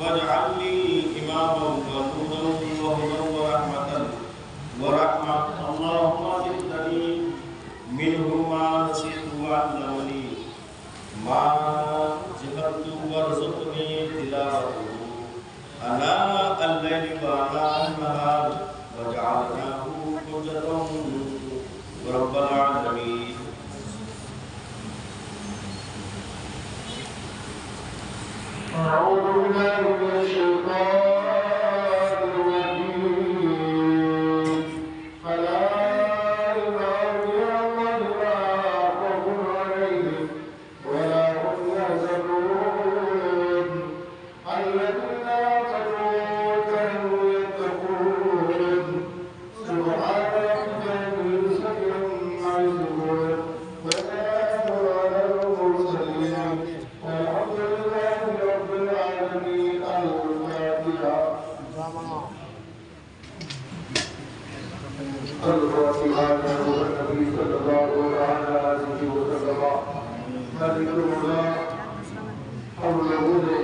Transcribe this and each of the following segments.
واجعلني إماما ونورا وهدى ورحمة اللهم زدني منه ما نسيت وعلمني ما جهلت وارزقني تلاوته آناء الليل وآناء النهار وجعلناه حجة رب العالمين. أعوذ بالله من الشيطان الرجيم فلا إله إلا الله لا خوف عليهم ولا هم يحزنون الذين آمنوا وكانوا يتقون سبحان ربك رب العزة عما يصفون وسلام على المرسلين والحمد لله رب العالمين. الفاتحة. الفاتحة النبي صلى الله عليه وسلم ملك المولى हम लोगों ने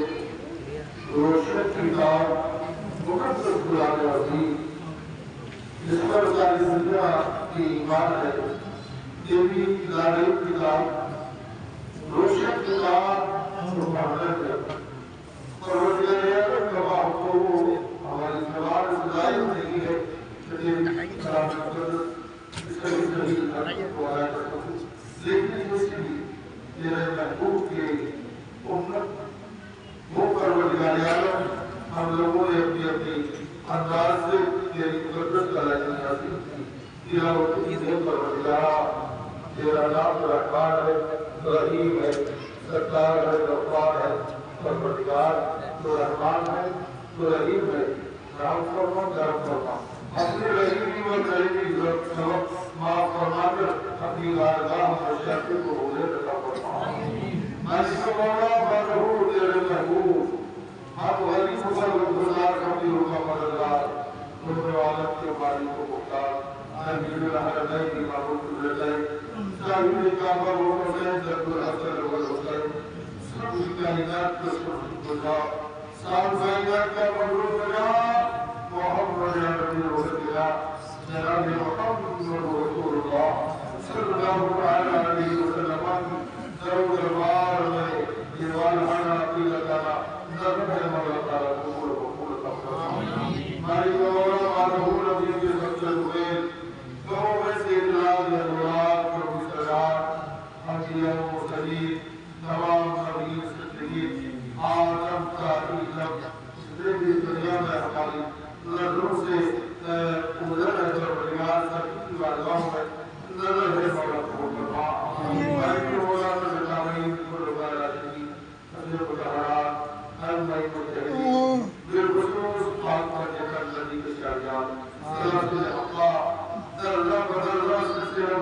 रोशन किताब मुकद्दस कुरान अज़ीम जिस पर सारी दुनिया की ईमान है ये भी लाडली किताब रोशन किताब सुभान परवरदिगार का हुक्म हमारी जबान से जाहिर नहीं है लेकिन कलाम मुकद्दस इसका भी सही को आया लेकिन उसकी ये महबूब के उम्मत वो परवरदिगार आलम हम लोगों ने अपनी अपनी अंदाज से तेरी मुकद्दस कलाम हासिल की तेरा परवरदिगार तेरा नाम रहमान है रहीम है सरकार है गफ्फार है परवरदिगार तो रहमान है तो रहीम है नाम फरमा करम फरमा अपने रहीमी व करीमी सबक माफ फरमाकर अपनी बारगाह में शर्त को होने लगा फरमा मालिक मौला बरहू तेरे महबूब हम वली मुगल गुजार कभी होगा मददगार तुमने आलम के मालिक को पुकार नबी रहमत की माबूद रहै साहिब काबा वो हुसैन जब्बुल हसन वल हुसैन सब कायनात को खुदा साल कायनात का मखलूक बना मोहम्मद नबी रसूलुल्लाह जनाब मोहम्मद रसूलुल्लाह सल्लल्लाहु अलैहि वसल्लम दरूद दरबार में दीवान खाना की लगाना नबी मौला ताला कबूल फरमाए मारी मौला मारहू नबी के सच्चे हुए तो वैसे इलाज अनुराग प्रभु सलाम अंबिया मुरसलीन तमाम नबी सिद्दीकीन आलम का इल्म जितनी दुनिया में हमारी नजरों से उधर है परवरदिगार सबकी बारगाह में नजर है मौला कबूल फरमा मालिक मौला ने बताई को लगा राजी अजर मुतहरात हर मई को चढ़ी बिलखुसूस पाक पर जन्नत नबी के शाहजाद सल्लल्लाहु अलैहि वसल्लम दर्जा बदर्जा सिलसिला